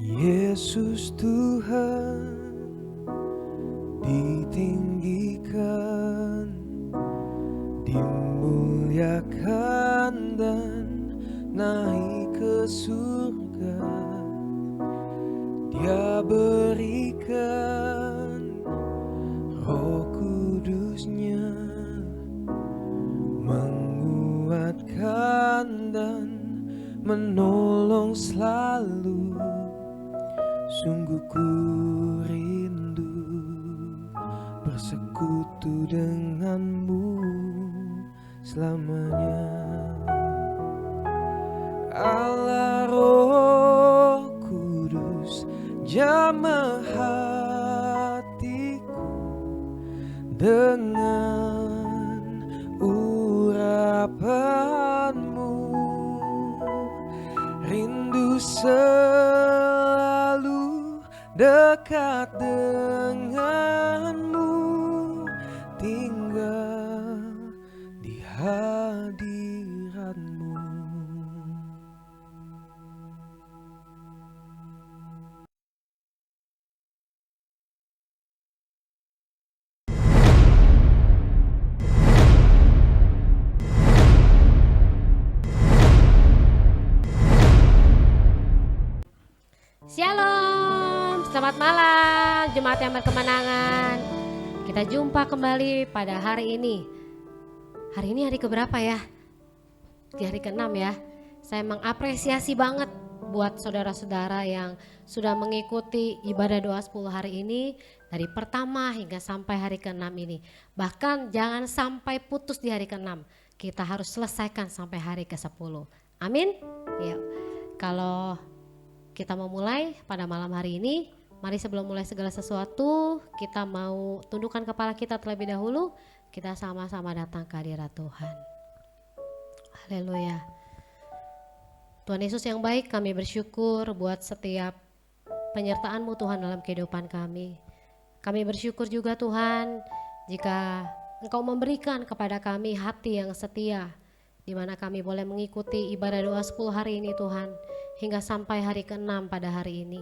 Yesus Tuhan ditinggikan, dimuliakan dan naik ke surga. Dia berikan Roh Kudus-Nya, menguatkan dan menolong selalu. Sungguh ku rindu bersekutu denganmu selamanya. Allah Roh Kudus, jamah hatiku dengan urapanmu. Rindu selalu dekat denganmu, tinggal di hadiratmu. Shalom, selamat malam jemaat yang berkemenangan. Kita jumpa kembali pada hari ini. Hari ini hari keberapa ya? Di hari ke-6 ya. Saya mengapresiasi banget buat saudara-saudara yang sudah mengikuti ibadah doa 10 hari ini, dari pertama hingga sampai hari ke-6 ini. Bahkan jangan sampai putus di hari ke-6. Kita harus selesaikan sampai hari ke-10. Amin. Yuk. Kalau kita mau mulai pada malam hari ini, mari sebelum mulai segala sesuatu, kita mau tundukkan kepala kita terlebih dahulu. Kita sama-sama datang ke hadirat Tuhan. Haleluya. Tuhan Yesus yang baik, kami bersyukur buat setiap penyertaan-Mu Tuhan dalam kehidupan kami. Kami bersyukur juga Tuhan, jika Engkau memberikan kepada kami hati yang setia, di mana kami boleh mengikuti ibadah doa 10 hari ini Tuhan, hingga sampai hari ke-6 pada hari ini.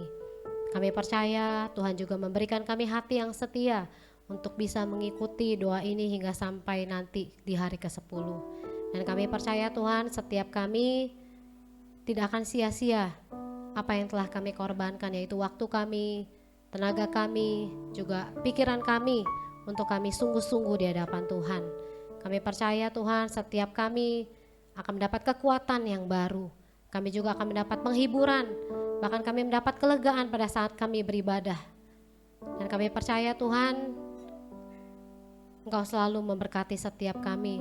Kami percaya Tuhan juga memberikan kami hati yang setia untuk bisa mengikuti doa ini hingga sampai nanti di hari ke-10. Dan kami percaya Tuhan, setiap kami tidak akan sia-sia apa yang telah kami korbankan, yaitu waktu kami, tenaga kami, juga pikiran kami, untuk kami sungguh-sungguh di hadapan Tuhan. Kami percaya Tuhan, setiap kami akan mendapat kekuatan yang baru. Kami juga akan mendapat penghiburan, bahkan kami mendapat kelegaan pada saat kami beribadah. Dan kami percaya Tuhan, Engkau selalu memberkati setiap kami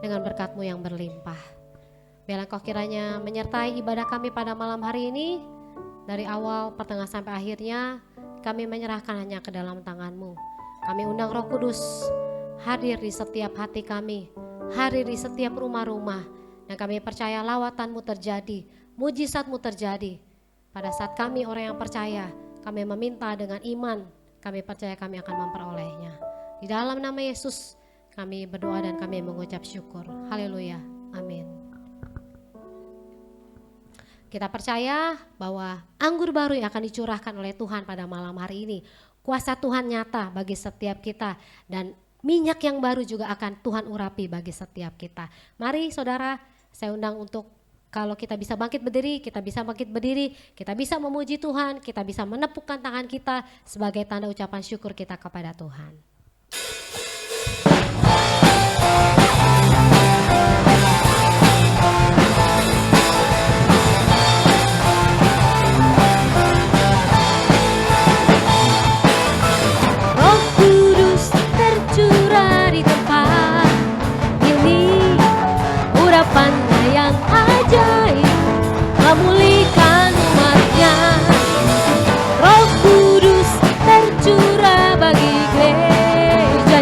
dengan berkat-Mu yang berlimpah. Biarlah Engkau kiranya menyertai ibadah kami pada malam hari ini, dari awal, pertengahan sampai akhirnya. Kami menyerahkan hanya ke dalam tangan-Mu. Kami undang Roh Kudus hadir di setiap hati kami, hadir di setiap rumah-rumah. Dan kami percaya lawatan-Mu terjadi, mujizat-Mu terjadi. Pada saat kami orang yang percaya, kami meminta dengan iman, kami percaya kami akan memperolehnya. Di dalam nama Yesus kami berdoa dan kami mengucap syukur. Haleluya, amin. Kita percaya bahwa anggur baru yang akan dicurahkan oleh Tuhan pada malam hari ini, kuasa Tuhan nyata bagi setiap kita, dan minyak yang baru juga akan Tuhan urapi bagi setiap kita. Mari saudara, saya undang untuk kalau kita bisa bangkit berdiri, kita bisa bangkit berdiri, kita bisa memuji Tuhan, kita bisa menepukkan tangan kita sebagai tanda ucapan syukur kita kepada Tuhan. Roh Kudus tercurah di tempat ini, urapannya yang ajaib memulihkan umatnya. Roh Kudus tercurah bagi gereja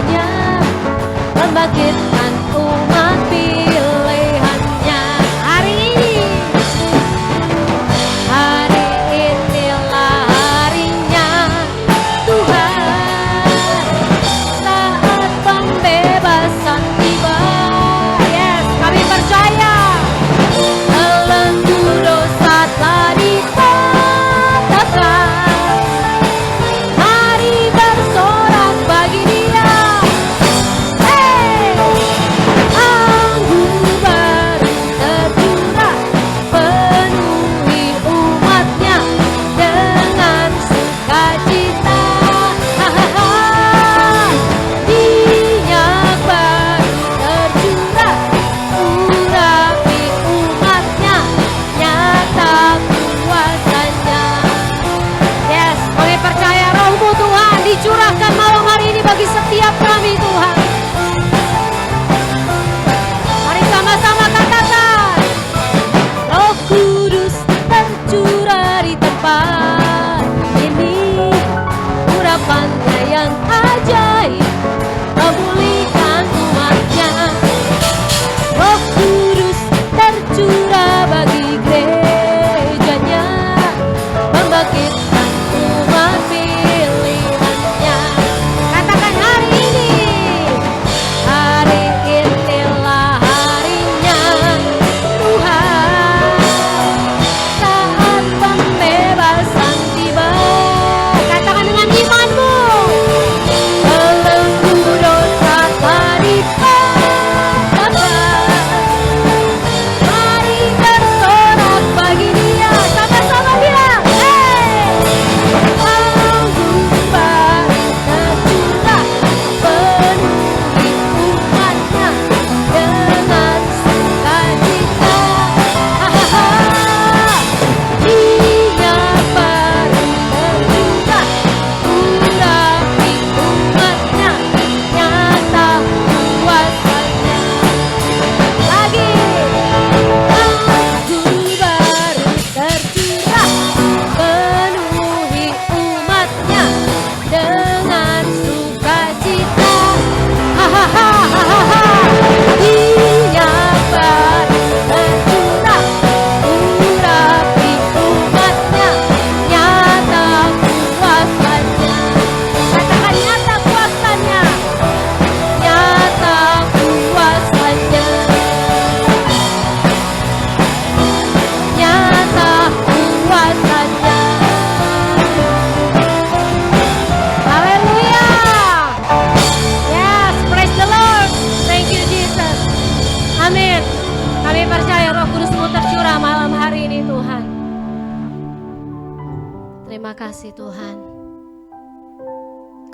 Terima kasih Tuhan.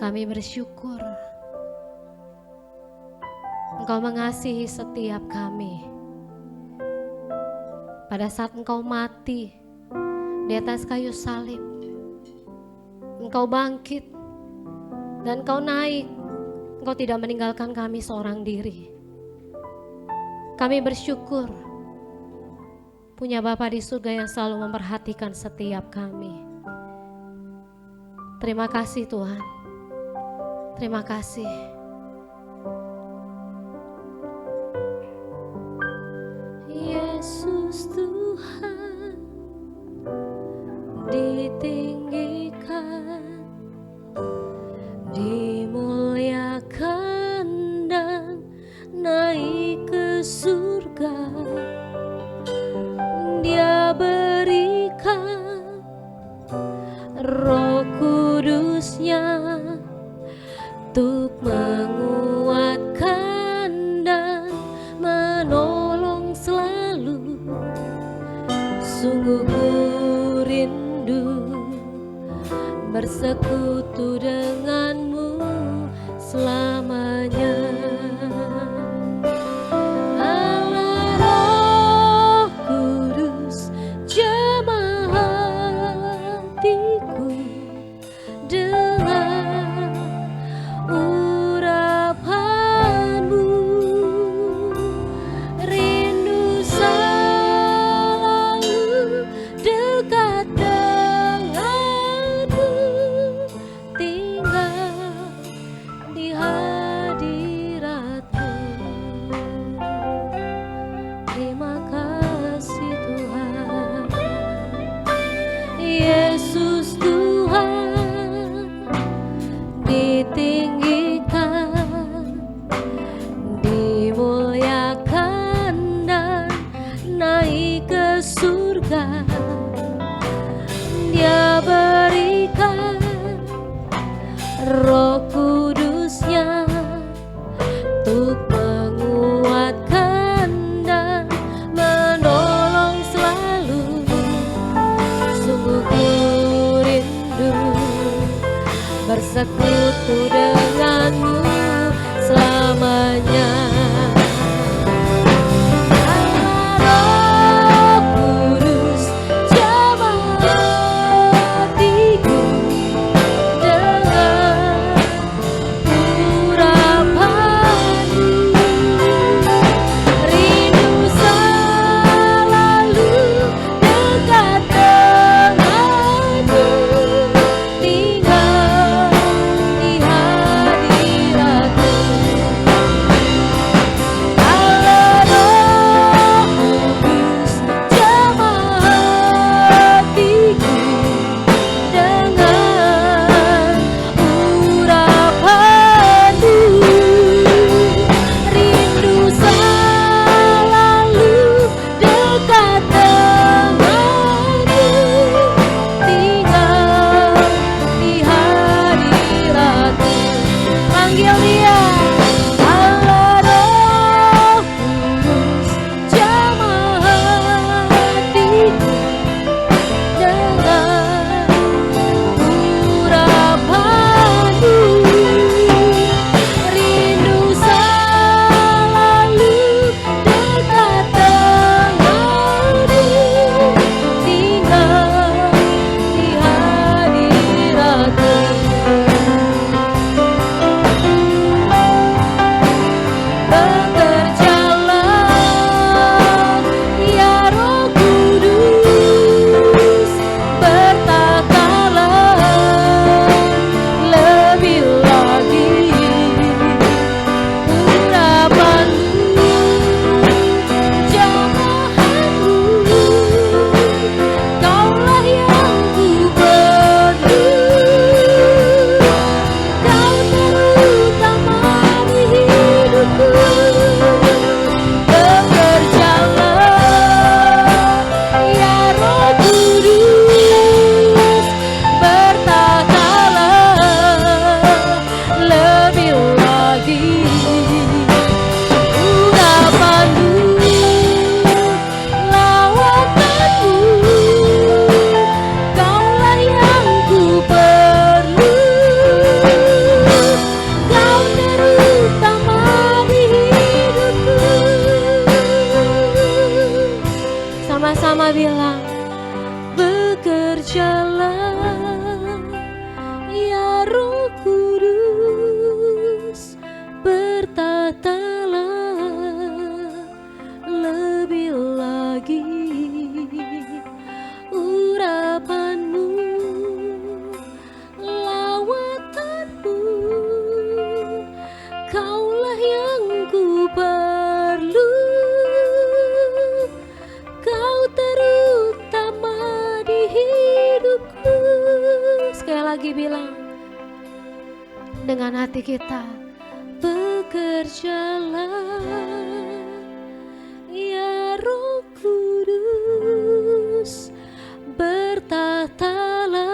Kami bersyukur Engkau mengasihi setiap kami. Pada saat Engkau mati di atas kayu salib, Engkau bangkit dan Engkau naik. Engkau tidak meninggalkan kami seorang diri. Kami bersyukur punya Bapa di surga yang selalu memperhatikan setiap kami. Terima kasih Tuhan. Terima kasih. Yesus Tuhan ditinggikan, dimuliakan dan naik ke surga. Dia berikan Roh Kudusnya untuk menguatkan dan menolong selalu. Sungguh ku rindu bersekutu denganmu selamanya. Allah Roh Kudus jamah hatiku dengan urapanmu. Rindu selalu dekat denganmu, tinggal di hadiratmu. Terima kasih Tuhan. Yesus Tuhan ditinggikan, dimuliakan dan naik ke surga. Dia berikan Roh Kudusnya untuk menguatkan dan menolong selalu. Sungguh ku rindu bersekutu denganmu selamanya. Allah Roh Kudus jamah hatiku dengan urapanmu. Rindu selalu dekat denganmu, tinggal Bekerjalah ya Roh Kudus, bertatalah lebih lagi urapanmu, lawatanmu. Kaulah yang ku perlu, Kau terutama di hidupku. Sekali lagi bilang dengan hati kita, bekerjalah ya Roh Kudus, bertatalah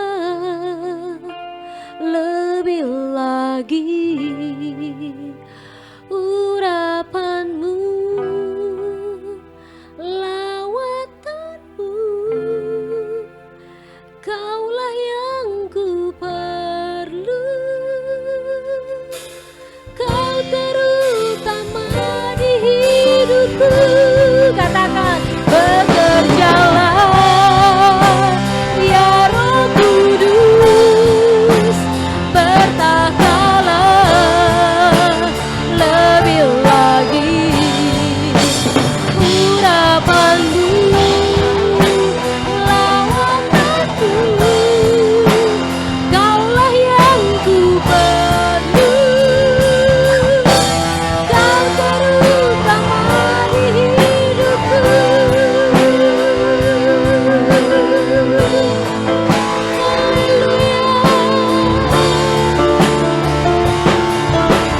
lebih lagi urapanmu, lawatanmu. Kaulah yang ku perlu, Kau terutama di hidupku. Katakan, bekerjalah ya Roh Kudus, bertatalah lebih lagi urapanmu, lawatanmu. Kaulah yang ku perlu, Kau terutama di hidupku.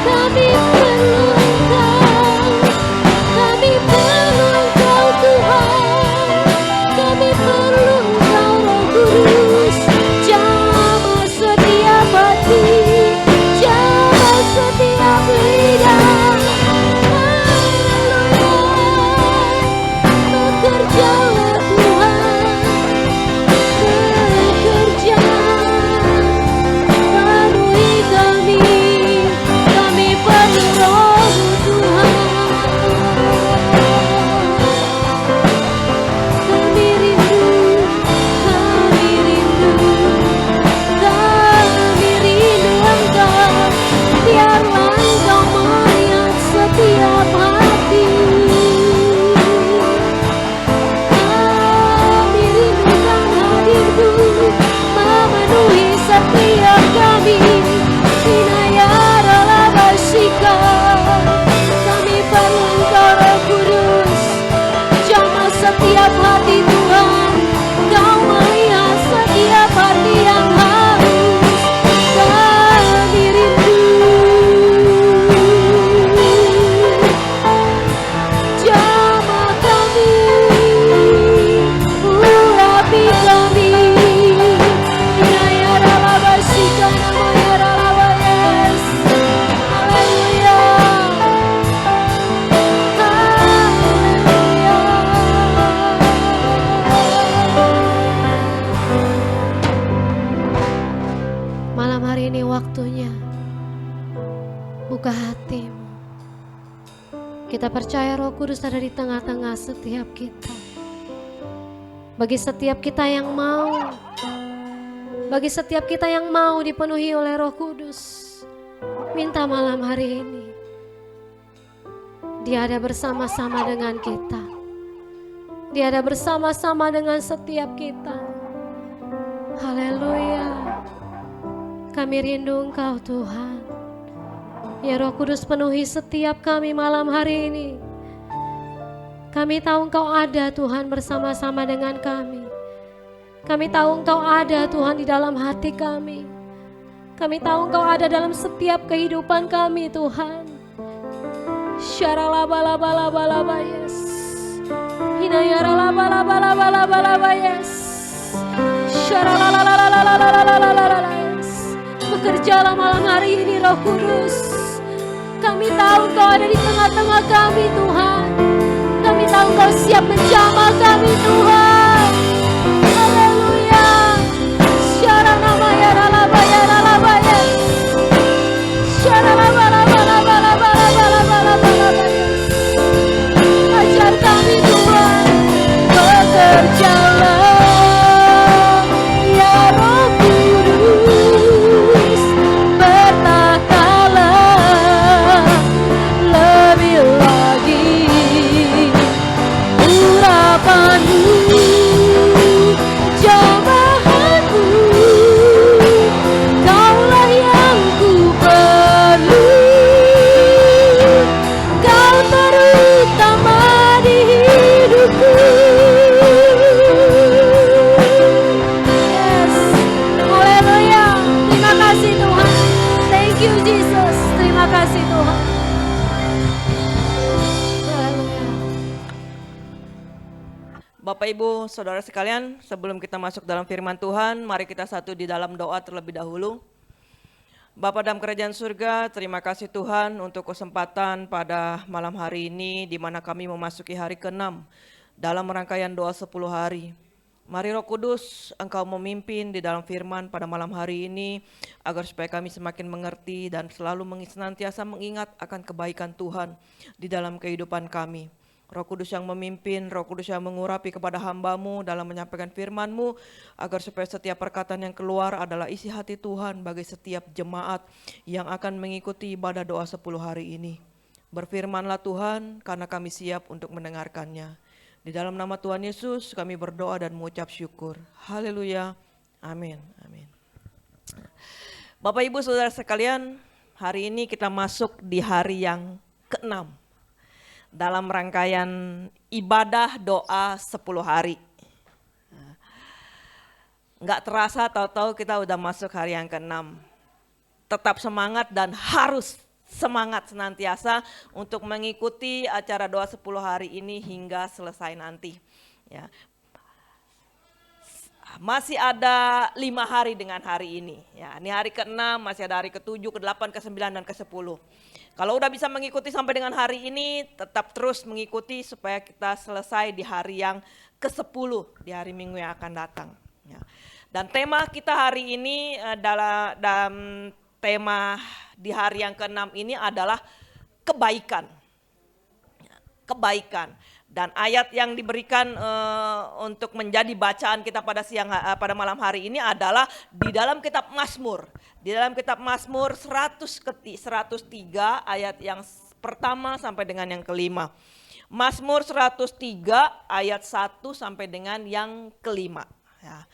Kami perlu Engkau, kami perlu Engkau Tuhan, kami perlu Engkau Roh Kudus. Jamah setiap hati, jamah setiap lidah. Haleluya, bekerjalah Tuhan, bekerja. Penuhi kami perlu Roh-Mu Tuhan. Kami rindu Engkau. Biarlah Engkau melihat setiap hati. Kami rindukan hadir-Mu memenuhi setiap kami. Hinayaralabasika, kami perlu Engkau Roh Kudus. Jamah setiap hati Tuhan, Kau melihat setiap hati yang haus. Kami rindu, jamah kami, urapi kami. Hinayaralabasika, namayaralabayas. Haleluya, malam hari ini waktunya buka hatimu. Kita percaya Roh Kudus ada di tengah-tengah setiap kita. Bagi setiap kita yang mau, bagi setiap kita yang mau dipenuhi oleh Roh Kudus, minta malam hari ini Dia ada bersama-sama dengan kita. Dia ada bersama-sama dengan setiap kita. Haleluya. Kami rindu Engkau Tuhan. Ya Roh Kudus, penuhi setiap kami malam hari ini. Kami tahu Engkau ada Tuhan bersama-sama dengan kami. Kami tahu Engkau ada Tuhan di dalam hati kami. Kami tahu Engkau ada dalam setiap kehidupan kami Tuhan. Syaralabalabalabalabas, hinayaralabalabalabalabas, syaralalalalalalalalalalalas. Bekerjalah malam hari ini Roh Kudus. Kami tahu Engkau ada di tengah-tengah kami Tuhan. Kami tahu Engkau siap menjamah kami Tuhan. Haleluya. Syaralabayaralabayaralabayas, syaralabalabalabalabalabalabas. Ajar kami Tuhan, bekerjalah Bapak Ibu Saudara sekalian, sebelum kita masuk dalam firman Tuhan, mari kita satu di dalam doa terlebih dahulu. Bapa dalam kerajaan surga, terima kasih Tuhan untuk kesempatan pada malam hari ini di mana kami memasuki hari ke-6 dalam rangkaian doa 10 hari. Mari Roh Kudus, Engkau memimpin di dalam firman pada malam hari ini agar supaya kami semakin mengerti dan selalu senantiasa mengingat akan kebaikan Tuhan di dalam kehidupan kami. Roh Kudus yang memimpin, Roh Kudus yang mengurapi kepada hamba-Mu dalam menyampaikan firman-Mu, agar supaya setiap perkataan yang keluar adalah isi hati Tuhan bagi setiap jemaat yang akan mengikuti ibadah doa 10 hari ini. Berfirmanlah Tuhan, karena kami siap untuk mendengarkannya. Di dalam nama Tuhan Yesus kami berdoa dan mengucap syukur. Haleluya, amin, amin. Bapak Ibu Saudara sekalian, hari ini kita masuk di hari yang ke-6 dalam rangkaian ibadah doa 10 hari. Nggak terasa tahu-tahu kita udah masuk hari yang ke-6. Tetap semangat dan harus semangat senantiasa untuk mengikuti acara doa 10 hari ini hingga selesai nanti. Ya. Masih ada 5 hari dengan hari ini. Ya, ini hari ke-6, masih ada hari ke-7, ke-8, ke-9, dan ke-10. Kalau udah bisa mengikuti sampai dengan hari ini, tetap terus mengikuti supaya kita selesai di hari yang ke-10, di hari Minggu yang akan datang. Ya. Dan tema kita hari ini dalam tema di hari yang ke-6 ini adalah kebaikan. Kebaikan. Dan ayat yang diberikan untuk menjadi bacaan kita pada malam hari ini adalah di dalam kitab Mazmur. Di dalam kitab Mazmur 103 ayat yang pertama sampai dengan yang kelima. Mazmur 103 ayat 1 sampai dengan yang kelima. Ya.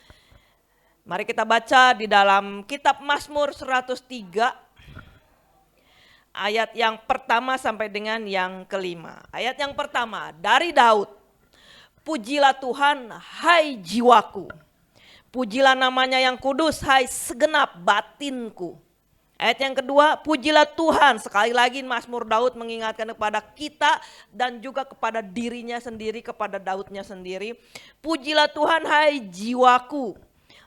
Mari kita baca di dalam kitab Mazmur 103 ayat yang pertama sampai dengan yang kelima. Ayat yang pertama dari Daud. Pujilah Tuhan, hai jiwaku. Pujilah namanya yang kudus, hai segenap batinku. Ayat yang kedua, pujilah Tuhan. Sekali lagi Mazmur Daud mengingatkan kepada kita dan juga kepada dirinya sendiri, kepada Daudnya sendiri. Pujilah Tuhan, hai jiwaku.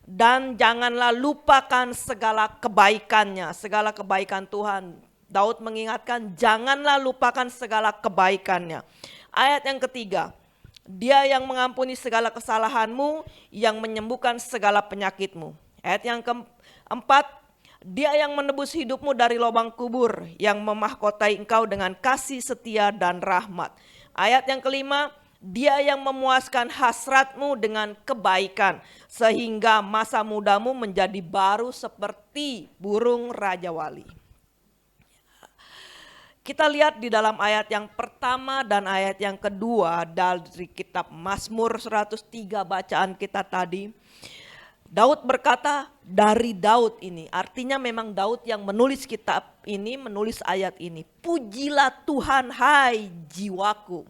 Dan janganlah lupakan segala kebaikannya, segala kebaikan Tuhan. Daud mengingatkan janganlah lupakan segala kebaikannya. Ayat yang ketiga, Dia yang mengampuni segala kesalahanmu, yang menyembuhkan segala penyakitmu. Ayat yang keempat, Dia yang menebus hidupmu dari lubang kubur, yang memahkotai engkau dengan kasih setia dan rahmat. Ayat yang kelima, Dia yang memuaskan hasratmu dengan kebaikan, sehingga masa mudamu menjadi baru seperti burung raja wali. Kita lihat di dalam ayat yang pertama dan ayat yang kedua dari kitab Mazmur 103 bacaan kita tadi. Daud berkata dari Daud ini, artinya memang Daud yang menulis kitab ini, menulis ayat ini. Pujilah Tuhan hai jiwaku.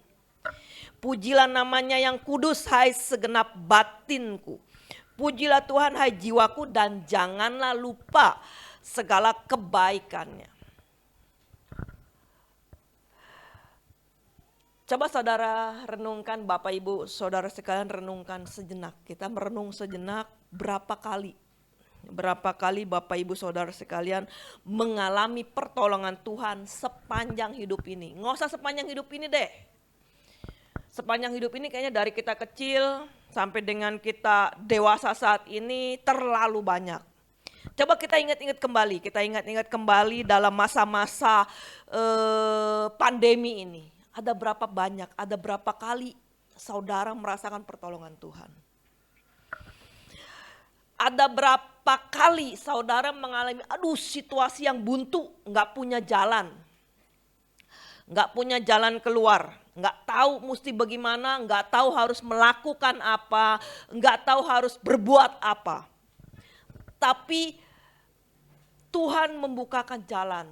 Pujilah namanya yang kudus hai segenap batinku. Pujilah Tuhan hai jiwaku dan janganlah lupa segala kebaikannya. Coba saudara renungkan, Bapak Ibu Saudara sekalian renungkan sejenak. Kita merenung sejenak berapa kali Bapak Ibu Saudara sekalian mengalami pertolongan Tuhan sepanjang hidup ini. Nggak usah sepanjang hidup ini deh. Sepanjang hidup ini kayaknya dari kita kecil sampai dengan kita dewasa saat ini terlalu banyak. Coba kita ingat-ingat kembali dalam masa-masa pandemi ini. Ada berapa banyak, ada berapa kali saudara merasakan pertolongan Tuhan? Ada berapa kali saudara mengalami situasi yang buntu, gak punya jalan. Gak punya jalan keluar, gak tahu mesti bagaimana, gak tahu harus melakukan apa, gak tahu harus berbuat apa. Tapi Tuhan membukakan jalan.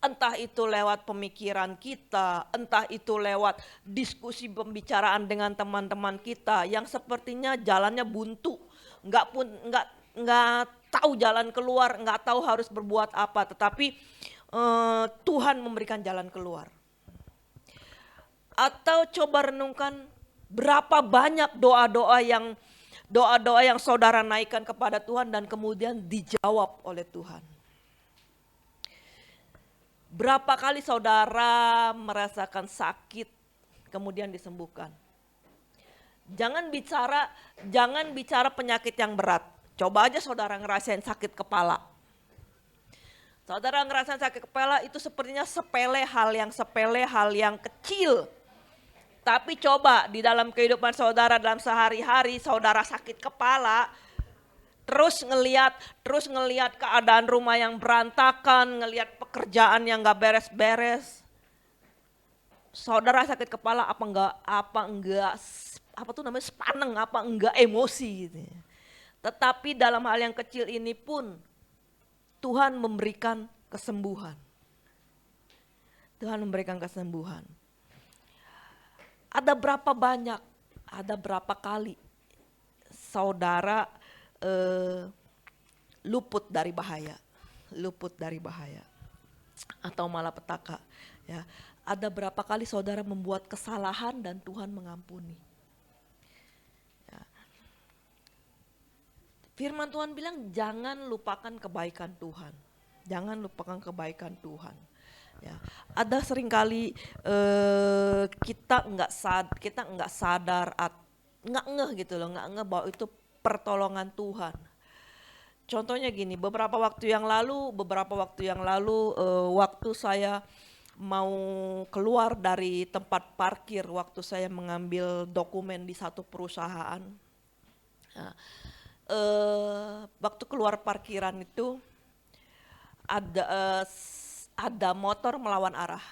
Entah itu lewat pemikiran kita, entah itu lewat diskusi pembicaraan dengan teman-teman kita yang sepertinya jalannya buntu, nggak tahu jalan keluar, nggak tahu harus berbuat apa, tetapi Tuhan memberikan jalan keluar. Atau coba renungkan Berapa banyak doa-doa yang saudara naikkan kepada Tuhan dan kemudian dijawab oleh Tuhan. Berapa kali saudara merasakan sakit kemudian disembuhkan. Jangan bicara penyakit yang berat. Coba aja saudara ngerasain sakit kepala. Saudara ngerasain sakit kepala itu sepertinya sepele, hal yang kecil. Tapi coba di dalam kehidupan saudara dalam sehari-hari saudara sakit kepala, terus ngelihat keadaan rumah yang berantakan, ngelihat pekerjaan yang gak beres-beres. Saudara sakit kepala apa enggak sepaneng, apa enggak emosi gitu. Tetapi dalam hal yang kecil ini pun Tuhan memberikan kesembuhan. Tuhan memberikan kesembuhan. Ada berapa kali saudara luput dari bahaya atau malapetaka, ya. Ada berapa kali saudara membuat kesalahan dan Tuhan mengampuni. Ya. Firman Tuhan bilang jangan lupakan kebaikan Tuhan. Jangan lupakan kebaikan Tuhan. Ya. Ada seringkali kita nggak sadar, nggak ngeh gitu loh, nggak ngeh bahwa itu pertolongan Tuhan. Contohnya gini, beberapa waktu yang lalu waktu saya mau keluar dari tempat parkir, waktu saya mengambil dokumen di satu perusahaan. Nah, waktu keluar parkiran itu ada motor melawan arah.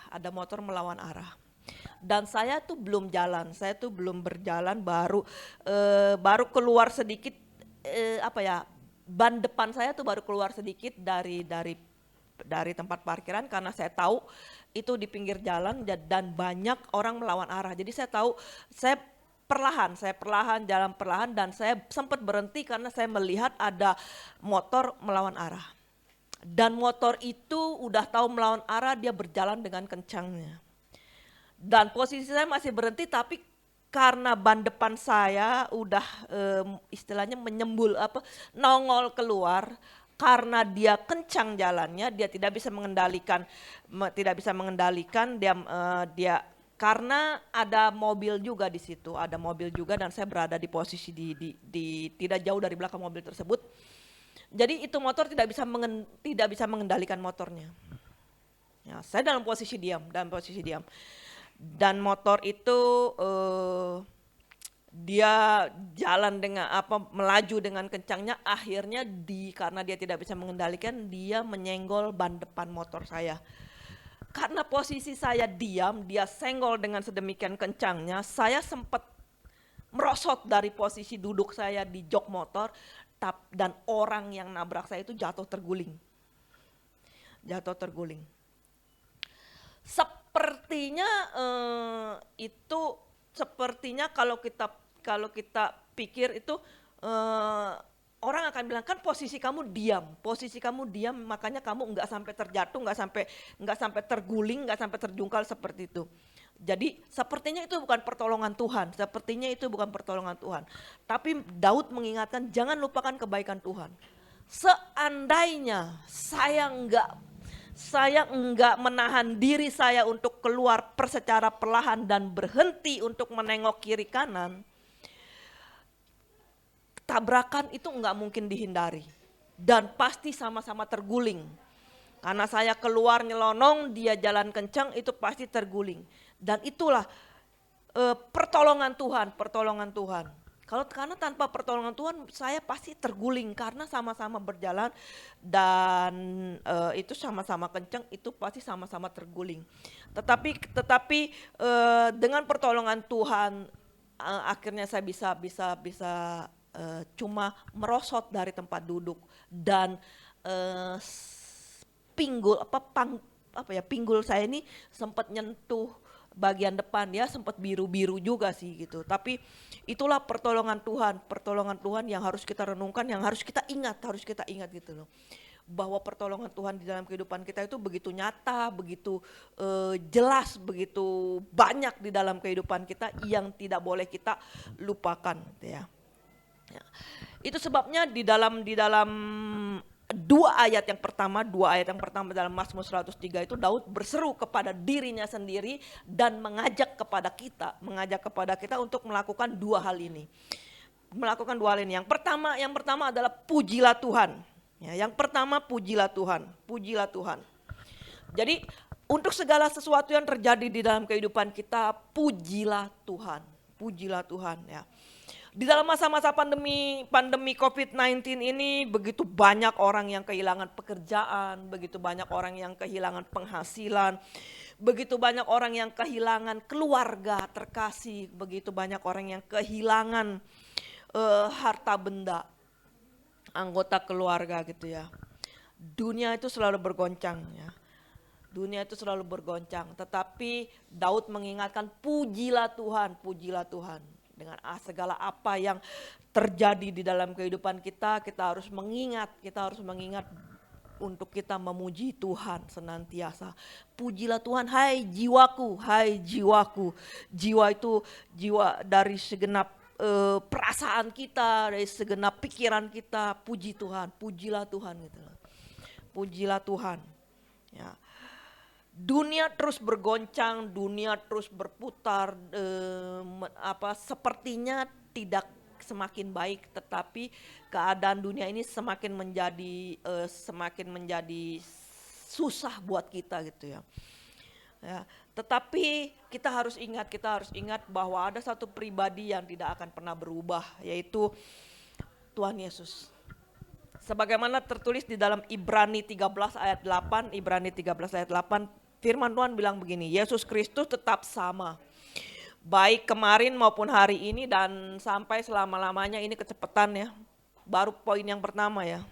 Dan saya tuh belum berjalan, baru keluar sedikit, ban depan saya tuh baru keluar sedikit dari tempat parkiran, karena saya tahu itu di pinggir jalan dan banyak orang melawan arah. Jadi saya tahu, saya jalan perlahan dan saya sempat berhenti karena saya melihat ada motor melawan arah. Dan motor itu udah tahu melawan arah, dia berjalan dengan kencangnya. Dan posisi saya masih berhenti, tapi karena ban depan saya udah istilahnya nongol keluar, karena dia kencang jalannya, dia tidak bisa mengendalikan dia karena ada mobil juga di situ, dan saya berada di posisi di tidak jauh dari belakang mobil tersebut. Jadi itu motor tidak bisa mengendalikan motornya. Ya, saya dalam posisi diam. Dan motor itu dia jalan melaju dengan kencangnya, akhirnya karena dia tidak bisa mengendalikan, dia menyenggol ban depan motor saya. Karena posisi saya diam, dia senggol dengan sedemikian kencangnya, saya sempat merosot dari posisi duduk saya di jok motor, dan orang yang nabrak saya itu jatuh terguling. Sepertinya kalau kita pikir itu orang akan bilang, kan posisi kamu diam, makanya kamu nggak sampai terjatuh, nggak sampai terguling, nggak sampai terjungkal seperti itu. Jadi sepertinya itu bukan pertolongan Tuhan. Tapi Daud mengingatkan, jangan lupakan kebaikan Tuhan. Seandainya saya enggak menahan diri saya untuk keluar secara perlahan dan berhenti untuk menengok kiri kanan, tabrakan itu enggak mungkin dihindari dan pasti sama-sama terguling. Karena saya keluar nyelonong, dia jalan kencang, itu pasti terguling. Dan itulah pertolongan Tuhan. Karena tanpa pertolongan Tuhan saya pasti terguling, karena sama-sama berjalan dan itu sama-sama kencang, itu pasti sama-sama terguling. Tetapi dengan pertolongan Tuhan akhirnya saya bisa cuma merosot dari tempat duduk dan pinggul saya ini sempat nyentuh bagian depan, ya sempat biru-biru juga sih gitu. Tapi itulah pertolongan Tuhan yang harus kita renungkan, yang harus kita ingat gitu loh. bahwa pertolongan Tuhan di dalam kehidupan kita itu begitu nyata, begitu jelas, begitu banyak di dalam kehidupan kita yang tidak boleh kita lupakan, gitu ya. Ya. Itu sebabnya di dalam dua ayat yang pertama dalam Mazmur 103 itu Daud berseru kepada dirinya sendiri dan mengajak kepada kita untuk melakukan dua hal ini. Yang pertama adalah pujilah Tuhan. Ya, yang pertama pujilah Tuhan. Jadi untuk segala sesuatu yang terjadi di dalam kehidupan kita, pujilah Tuhan ya. Di dalam masa-masa pandemi COVID-19 ini begitu banyak orang yang kehilangan pekerjaan, begitu banyak orang yang kehilangan penghasilan, begitu banyak orang yang kehilangan keluarga terkasih, begitu banyak orang yang kehilangan harta benda, anggota keluarga gitu ya. Dunia itu selalu bergoncang ya. Tetapi Daud mengingatkan pujilah Tuhan. Dengan segala apa yang terjadi di dalam kehidupan kita, kita harus mengingat untuk kita memuji Tuhan senantiasa. Pujilah Tuhan, hai jiwaku. Jiwa itu jiwa dari segenap perasaan kita, dari segenap pikiran kita. Puji Tuhan, pujilah Tuhan gitu. Pujilah Tuhan. Ya. Dunia terus bergoncang, dunia terus berputar, sepertinya tidak semakin baik, tetapi keadaan dunia ini semakin menjadi susah buat kita gitu ya. Ya, tetapi kita harus ingat bahwa ada satu pribadi yang tidak akan pernah berubah, yaitu Tuhan Yesus. Sebagaimana tertulis di dalam Ibrani 13 ayat 8, firman Tuhan bilang begini, Yesus Kristus tetap sama, baik kemarin maupun hari ini dan sampai selama-lamanya. Ini kecepatan ya, baru poin yang pertama ya.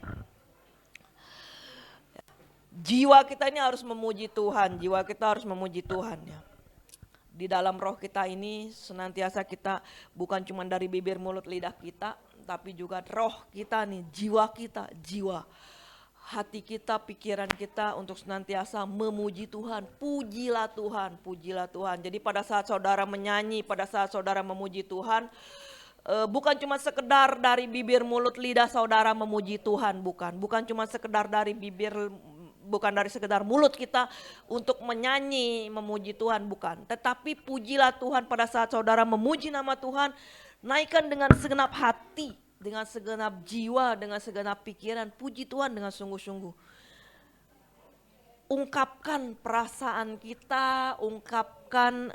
Jiwa kita ini harus memuji Tuhan, ya. Di dalam roh kita ini senantiasa kita bukan cuma dari bibir, mulut, lidah kita, tapi juga roh kita nih, jiwa. Hati kita, pikiran kita untuk senantiasa memuji Tuhan. Pujilah Tuhan. Jadi pada saat saudara menyanyi, pada saat saudara memuji Tuhan, bukan cuma sekedar dari bibir, mulut, lidah saudara memuji Tuhan, bukan cuma sekedar dari bibir, bukan dari sekedar mulut kita untuk menyanyi memuji Tuhan, bukan. Tetapi pujilah Tuhan pada saat saudara memuji nama Tuhan, naikkan dengan segenap hati, dengan segenap jiwa, dengan segenap pikiran. Puji Tuhan dengan sungguh-sungguh. Ungkapkan perasaan kita, ungkapkan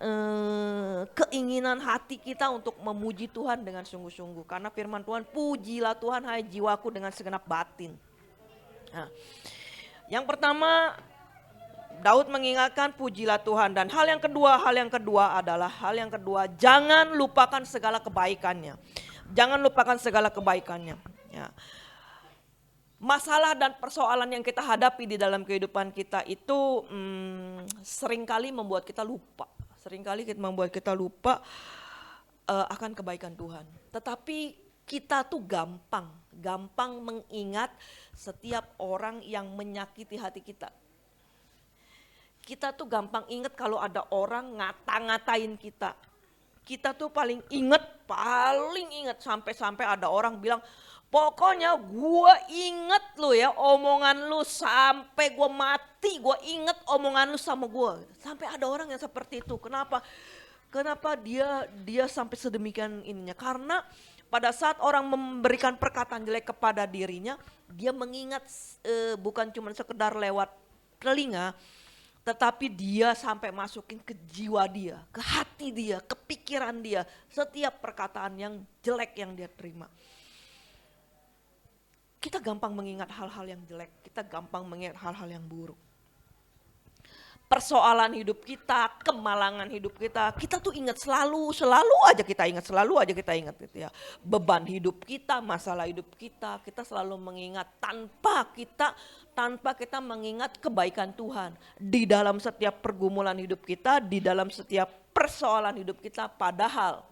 keinginan hati kita untuk memuji Tuhan dengan sungguh-sungguh. Karena firman Tuhan, pujilah Tuhan hai jiwaku dengan segenap batin. Nah, yang pertama Daud mengingatkan pujilah Tuhan, dan hal yang kedua adalah jangan lupakan segala kebaikannya. Ya. Masalah dan persoalan yang kita hadapi di dalam kehidupan kita itu seringkali membuat kita lupa. Akan kebaikan Tuhan. Tetapi kita tuh gampang mengingat setiap orang yang menyakiti hati kita. Kita tuh gampang ingat kalau ada orang ngata-ngatain kita. Kita tuh paling ingat sampai ada orang bilang, pokoknya gue inget lu ya omongan lu sampai gue mati, gue inget omongan lu sama gue. Sampai ada orang yang seperti itu. Kenapa dia sampai sedemikian ininya? Karena pada saat orang memberikan perkataan jelek kepada dirinya, dia mengingat bukan cuma sekedar lewat telinga, tetapi dia sampai masukin ke jiwa dia, ke hati dia, ke pikiran dia, setiap perkataan yang jelek yang dia terima. Kita gampang mengingat hal-hal yang jelek, kita gampang mengingat hal-hal yang buruk. Persoalan hidup kita, kemalangan hidup kita tuh ingat selalu aja kita ingat gitu ya. Beban hidup kita, masalah hidup kita selalu mengingat tanpa kita mengingat kebaikan Tuhan di dalam setiap pergumulan hidup kita, di dalam setiap persoalan hidup kita. Padahal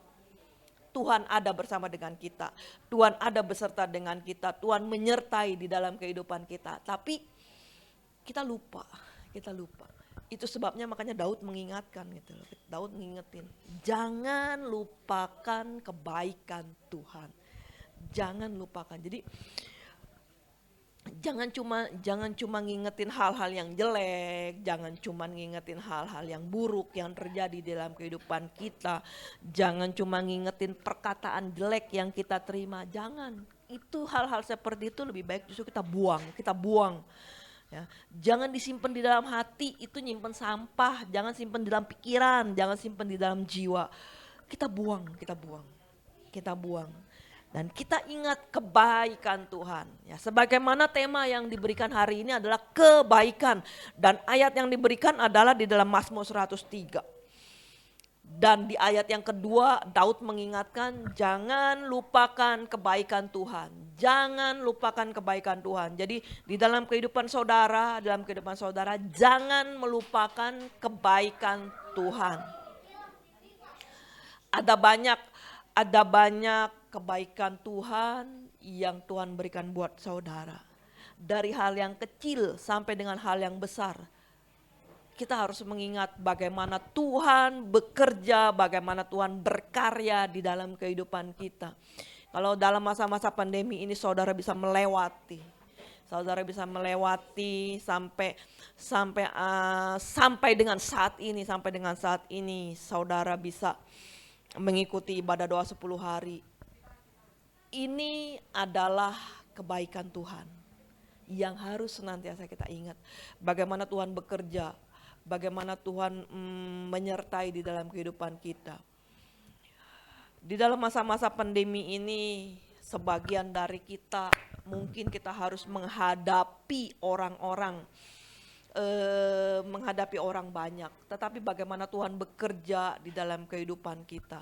Tuhan ada bersama dengan kita. Tuhan ada beserta dengan kita. Tuhan menyertai di dalam kehidupan kita. Tapi kita lupa. Itu sebabnya makanya Daud mengingatkan gitu loh. Daud mengingetin, jangan lupakan kebaikan Tuhan. Jangan lupakan. Jadi jangan cuma ngingetin hal-hal yang jelek, jangan cuma ngingetin hal-hal yang buruk yang terjadi dalam kehidupan kita. Jangan cuma ngingetin perkataan jelek yang kita terima. Jangan. Itu hal-hal seperti itu lebih baik justru kita buang. Ya, jangan disimpan di dalam hati, itu nyimpen sampah. Jangan simpan di dalam pikiran, jangan simpan di dalam jiwa. Kita buang. Dan kita ingat kebaikan Tuhan. Ya, sebagaimana tema yang diberikan hari ini adalah kebaikan. Dan ayat yang diberikan adalah di dalam Mazmur 103. Dan di ayat yang kedua Daud mengingatkan jangan lupakan kebaikan Tuhan. Jangan lupakan kebaikan Tuhan. Jadi di dalam kehidupan saudara jangan melupakan kebaikan Tuhan. Ada banyak kebaikan Tuhan yang Tuhan berikan buat saudara. Dari hal yang kecil sampai dengan hal yang besar. Kita harus mengingat bagaimana Tuhan bekerja, bagaimana Tuhan berkarya di dalam kehidupan kita. Kalau dalam masa-masa pandemi ini saudara bisa melewati sampai dengan saat ini saudara bisa mengikuti ibadah doa 10 hari. Ini adalah kebaikan Tuhan yang harus senantiasa kita ingat. Bagaimana Tuhan bekerja, bagaimana Tuhan menyertai di dalam kehidupan kita. Di dalam masa-masa pandemi ini, sebagian dari kita mungkin kita harus menghadapi orang banyak. Tetapi bagaimana Tuhan bekerja di dalam kehidupan kita.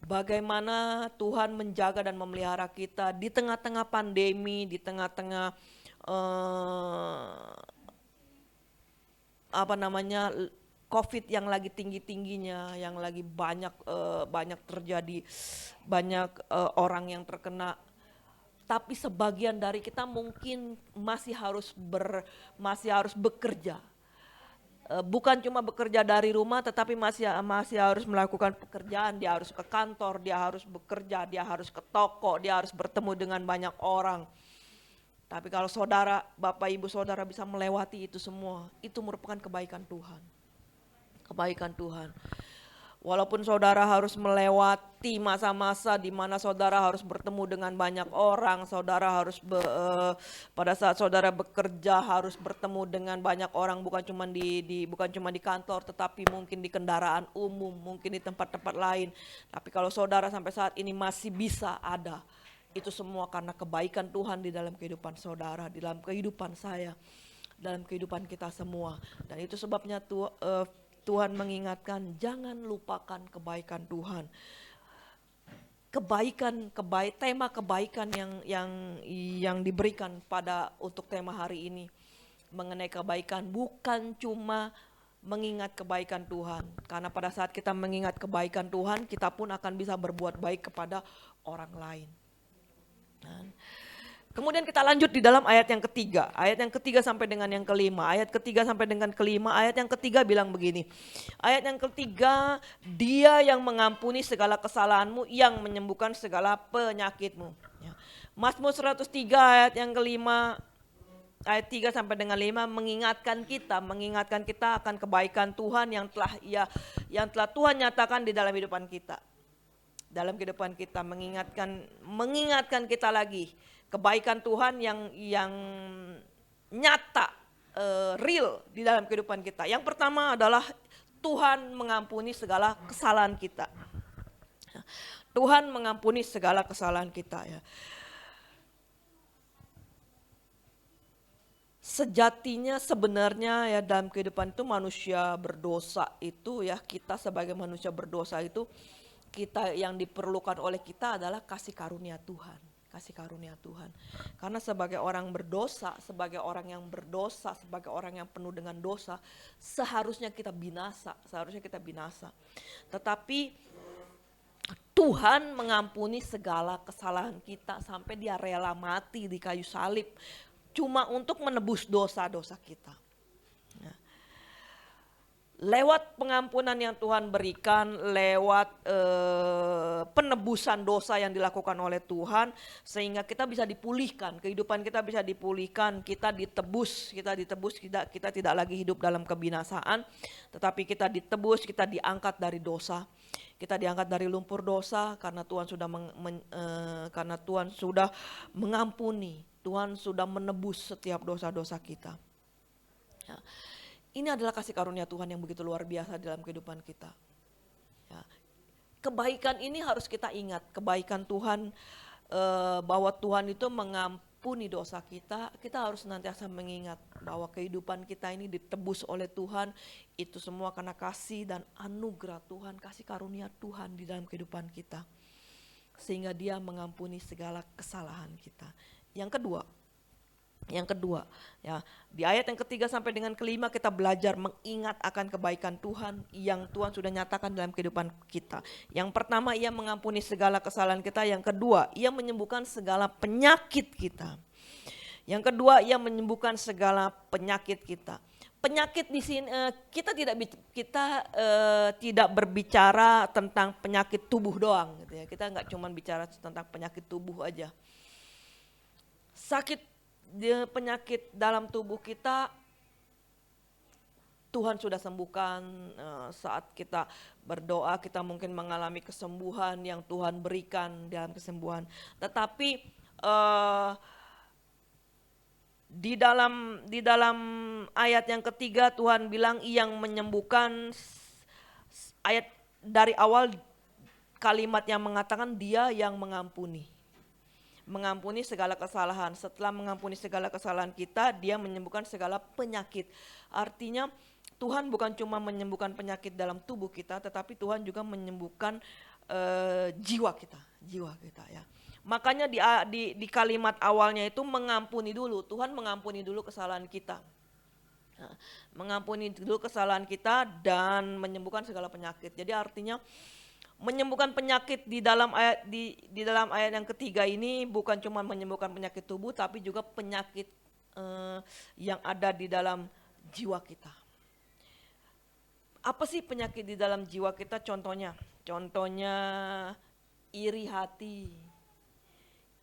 Bagaimana Tuhan menjaga dan memelihara kita di tengah-tengah pandemi, di tengah-tengah COVID yang lagi tinggi-tingginya, yang lagi banyak terjadi, banyak orang yang terkena. Tapi sebagian dari kita mungkin masih harus bekerja. Bukan cuma bekerja dari rumah, tetapi masih harus melakukan pekerjaan. Dia harus ke kantor, dia harus bekerja, dia harus ke toko, dia harus bertemu dengan banyak orang. Tapi kalau saudara, Bapak Ibu saudara bisa melewati itu semua, itu merupakan kebaikan Tuhan. Kebaikan Tuhan. Walaupun saudara harus melewati masa-masa di mana saudara harus bertemu dengan banyak orang, saudara harus pada saat saudara bekerja harus bertemu dengan banyak orang, bukan cuma di kantor, tetapi mungkin di kendaraan umum, mungkin di tempat-tempat lain. Tapi kalau saudara sampai saat ini masih bisa ada, itu semua karena kebaikan Tuhan di dalam kehidupan saudara, di dalam kehidupan saya, dalam kehidupan kita semua. Dan itu sebabnya Tuhan mengingatkan jangan lupakan kebaikan Tuhan. Tema kebaikan yang diberikan untuk tema hari ini mengenai kebaikan bukan cuma mengingat kebaikan Tuhan. Karena pada saat kita mengingat kebaikan Tuhan, kita pun akan bisa berbuat baik kepada orang lain. Kemudian kita lanjut di dalam ayat yang ketiga sampai dengan yang kelima. Ayat ketiga sampai dengan kelima, ayat yang ketiga bilang begini. Ayat yang ketiga, Dia yang mengampuni segala kesalahanmu, yang menyembuhkan segala penyakitmu. Mazmur 103 ayat yang kelima, ayat 3 sampai dengan 5 mengingatkan kita akan kebaikan Tuhan yang telah Tuhan nyatakan di dalam kehidupan kita. Dalam kehidupan kita mengingatkan kita lagi kebaikan Tuhan yang nyata, real di dalam kehidupan kita. Yang pertama adalah Tuhan mengampuni segala kesalahan kita. Tuhan mengampuni segala kesalahan kita ya. Sejatinya sebenarnya ya dalam kehidupan itu manusia berdosa itu ya, kita sebagai manusia berdosa itu, kita yang diperlukan oleh kita adalah kasih karunia Tuhan. Kasih karunia Tuhan. Karena sebagai orang berdosa, sebagai orang yang penuh dengan dosa, seharusnya kita binasa. Tetapi Tuhan mengampuni segala kesalahan kita sampai dia rela mati di kayu salib cuma untuk menebus dosa-dosa kita. Nah, lewat pengampunan yang Tuhan berikan, lewat penebusan dosa yang dilakukan oleh Tuhan, sehingga kita bisa dipulihkan, kehidupan kita bisa dipulihkan, kita ditebus, kita tidak lagi hidup dalam kebinasaan, tetapi kita ditebus, kita diangkat dari dosa, kita diangkat dari lumpur dosa karena Tuhan sudah karena Tuhan sudah mengampuni, Tuhan sudah menebus setiap dosa-dosa kita. Ya. Ini adalah kasih karunia Tuhan yang begitu luar biasa dalam kehidupan kita. Ya. Kebaikan ini harus kita ingat, kebaikan Tuhan, bahwa Tuhan itu mengampuni dosa kita. Kita harus senantiasa mengingat bahwa kehidupan kita ini ditebus oleh Tuhan. Itu semua karena kasih dan anugerah Tuhan, kasih karunia Tuhan di dalam kehidupan kita. Sehingga dia mengampuni segala kesalahan kita. Yang kedua, ya, di ayat yang ketiga sampai dengan kelima kita belajar mengingat akan kebaikan Tuhan yang Tuhan sudah nyatakan dalam kehidupan kita. Yang pertama, ia mengampuni segala kesalahan kita. Yang kedua, ia menyembuhkan segala penyakit kita. Yang kedua, ia menyembuhkan segala penyakit kita. Penyakit di sini kita tidak berbicara tentang penyakit tubuh doang, gitu ya. Kita nggak cuma bicara tentang penyakit tubuh aja. Penyakit dalam tubuh kita Tuhan sudah sembuhkan. Saat kita berdoa kita mungkin mengalami kesembuhan yang Tuhan berikan dalam kesembuhan. Tetapi di dalam ayat yang ketiga Tuhan bilang yang menyembuhkan, ayat dari awal kalimat yang mengatakan dia yang mengampuni segala kesalahan. Setelah mengampuni segala kesalahan kita, dia menyembuhkan segala penyakit. Artinya Tuhan bukan cuma menyembuhkan penyakit dalam tubuh kita, tetapi Tuhan juga menyembuhkan jiwa kita ya. Makanya di kalimat awalnya itu mengampuni dulu. Tuhan mengampuni dulu kesalahan kita. Nah, mengampuni dulu kesalahan kita dan menyembuhkan segala penyakit. Jadi artinya menyembuhkan penyakit di dalam ayat yang ketiga ini bukan cuma menyembuhkan penyakit tubuh, tapi juga penyakit yang ada di dalam jiwa kita. Apa sih penyakit di dalam jiwa kita? Contohnya iri hati.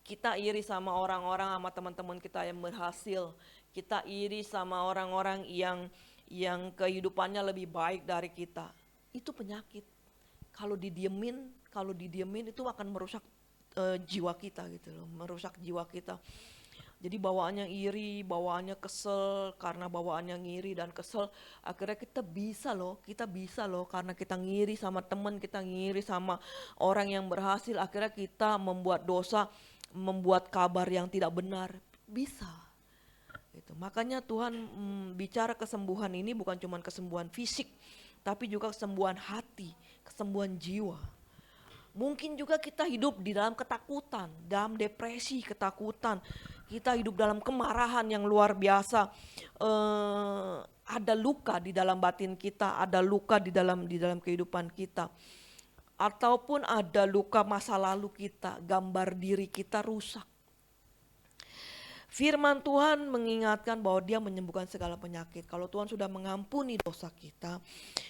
Kita iri sama orang-orang, sama teman-teman kita yang berhasil. Kita iri sama orang-orang yang kehidupannya lebih baik dari kita. Itu penyakit. Kalau didiemin itu akan merusak jiwa kita gitu loh, merusak jiwa kita. Jadi bawaannya iri, bawaannya kesel, karena bawaannya ngiri dan kesel, akhirnya kita bisa loh karena kita ngiri sama teman, kita ngiri sama orang yang berhasil, akhirnya kita membuat dosa, membuat kabar yang tidak benar, bisa. Gitu. Makanya Tuhan bicara kesembuhan ini bukan cuma kesembuhan fisik, tapi juga kesembuhan hati, kesembuhan jiwa. Mungkin juga kita hidup di dalam ketakutan, dalam depresi, ketakutan. Kita hidup dalam kemarahan yang luar biasa. Ada luka di dalam batin kita, ada luka di dalam kehidupan kita. Ataupun ada luka masa lalu kita, gambar diri kita rusak. Firman Tuhan mengingatkan bahwa dia menyembuhkan segala penyakit. Kalau Tuhan sudah mengampuni dosa kita,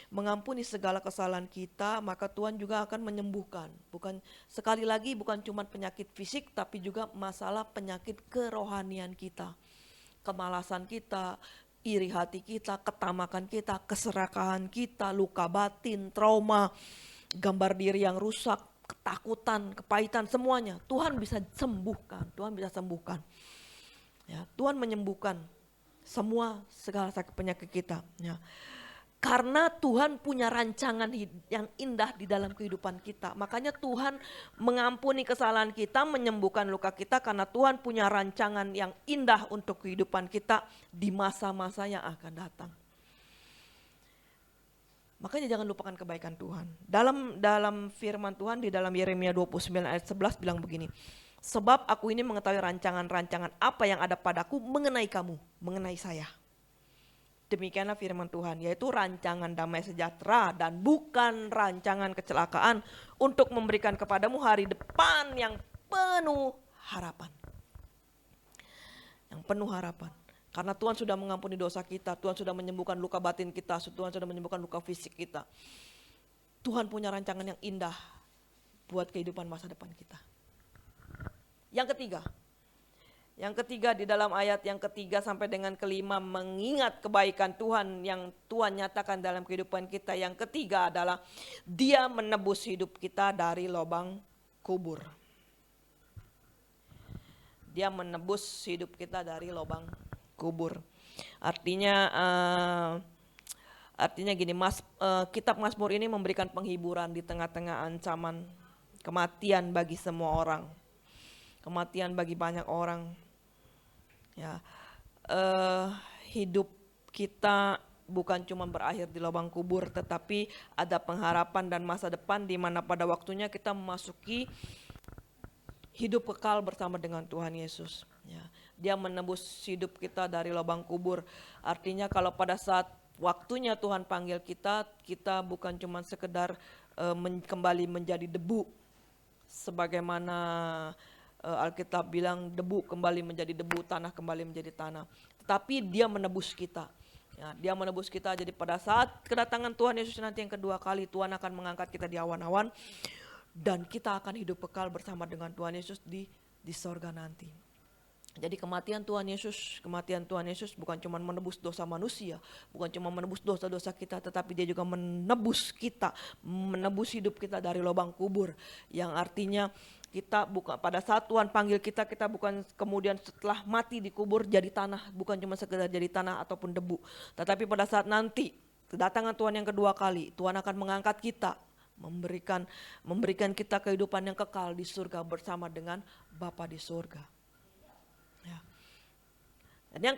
mengampuni segala kesalahan kita, maka Tuhan juga akan menyembuhkan. Sekali lagi bukan cuma penyakit fisik, tapi juga masalah penyakit kerohanian kita. Kemalasan kita, iri hati kita, ketamakan kita, keserakahan kita, luka batin, trauma, gambar diri yang rusak, ketakutan, kepahitan, semuanya Tuhan bisa sembuhkan. Ya, Tuhan menyembuhkan segala sakit penyakit kita. Ya. Karena Tuhan punya rancangan yang indah di dalam kehidupan kita. Makanya Tuhan mengampuni kesalahan kita, menyembuhkan luka kita, karena Tuhan punya rancangan yang indah untuk kehidupan kita di masa-masa yang akan datang. Makanya jangan lupakan kebaikan Tuhan. Dalam firman Tuhan di dalam Yeremia 29 ayat 11 bilang begini. Sebab aku ini mengetahui rancangan-rancangan apa yang ada padaku mengenai kamu, mengenai saya. Demikianlah firman Tuhan, yaitu rancangan damai sejahtera dan bukan rancangan kecelakaan untuk memberikan kepadamu hari depan yang penuh harapan. Yang penuh harapan. Karena Tuhan sudah mengampuni dosa kita, Tuhan sudah menyembuhkan luka batin kita, Tuhan sudah menyembuhkan luka fisik kita. Tuhan punya rancangan yang indah buat kehidupan masa depan kita. Yang ketiga di dalam ayat yang ketiga sampai dengan kelima, mengingat kebaikan Tuhan yang Tuhan nyatakan dalam kehidupan kita. Yang ketiga adalah Dia menebus hidup kita dari lubang kubur. Dia menebus hidup kita dari lubang kubur. Artinya gini, kitab Mazmur ini memberikan penghiburan di tengah-tengah ancaman kematian bagi semua orang. Kematian bagi banyak orang. Ya, hidup kita bukan cuma berakhir di lubang kubur, tetapi ada pengharapan dan masa depan di mana pada waktunya kita memasuki hidup kekal bersama dengan Tuhan Yesus. Ya, Dia menebus hidup kita dari lubang kubur. Artinya kalau pada saat waktunya Tuhan panggil kita, kita bukan cuma sekedar kembali menjadi debu, sebagaimana Alkitab bilang debu kembali menjadi debu, tanah kembali menjadi tanah. Tetapi Dia menebus kita. Ya, Dia menebus kita, jadi pada saat kedatangan Tuhan Yesus nanti yang kedua kali, Tuhan akan mengangkat kita di awan-awan. Dan kita akan hidup kekal bersama dengan Tuhan Yesus di sorga nanti. Jadi kematian Tuhan Yesus bukan cuma menebus dosa manusia, bukan cuma menebus dosa-dosa kita, tetapi Dia juga menebus kita, menebus hidup kita dari lubang kubur. Yang artinya kita bukan pada saat Tuhan panggil kita, kita bukan kemudian setelah mati dikubur jadi tanah, bukan cuma sekedar jadi tanah ataupun debu. Tetapi pada saat nanti kedatangan Tuhan yang kedua kali, Tuhan akan mengangkat kita, memberikan kita kehidupan yang kekal di surga bersama dengan Bapa di surga. Ya. Dan yang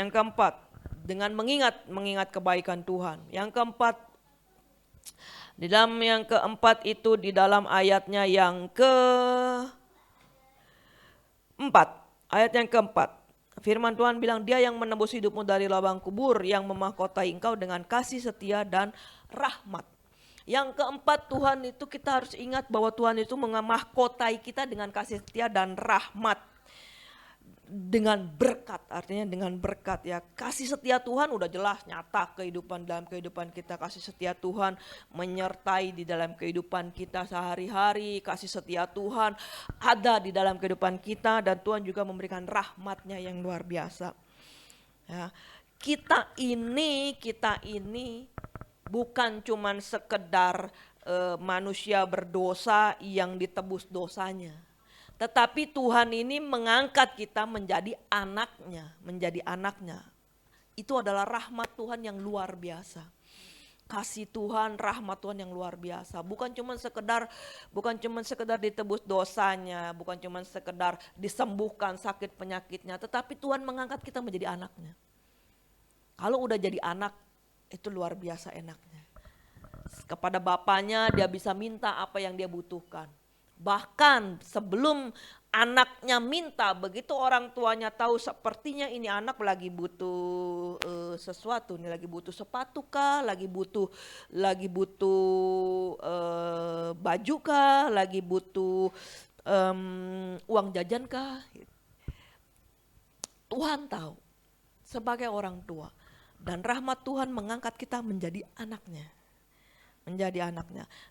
keempat, dengan mengingat kebaikan Tuhan. Yang keempat, di dalam yang keempat itu di dalam ayatnya yang ayat yang keempat, firman Tuhan bilang, Dia yang menebus hidupmu dari lubang kubur, yang memahkotai engkau dengan kasih setia dan rahmat. Yang keempat, Tuhan itu kita harus ingat bahwa Tuhan itu memahkotai kita dengan kasih setia dan rahmat. Dengan berkat, artinya dengan berkat ya. Kasih setia Tuhan udah jelas nyata dalam kehidupan kita. Kasih setia Tuhan menyertai di dalam kehidupan kita sehari-hari. Kasih setia Tuhan ada di dalam kehidupan kita, dan Tuhan juga memberikan rahmat-Nya yang luar biasa. Ya, kita ini bukan cuman sekedar manusia berdosa yang ditebus dosanya. Tetapi Tuhan ini mengangkat kita menjadi anaknya. Itu adalah rahmat Tuhan yang luar biasa. Kasih Tuhan, rahmat Tuhan yang luar biasa. Bukan cuma sekedar ditebus dosanya, bukan cuma sekedar disembuhkan sakit penyakitnya, tetapi Tuhan mengangkat kita menjadi anaknya. Kalau udah jadi anak, itu luar biasa enaknya. Kepada bapaknya dia bisa minta apa yang dia butuhkan. Bahkan sebelum anaknya minta, begitu orang tuanya tahu sepertinya ini anak lagi butuh sesuatu, nih lagi butuh sepatu kah, lagi butuh baju kah, lagi butuh uang jajan kah. Tuhan tahu sebagai orang tua, dan rahmat Tuhan mengangkat kita menjadi anaknya.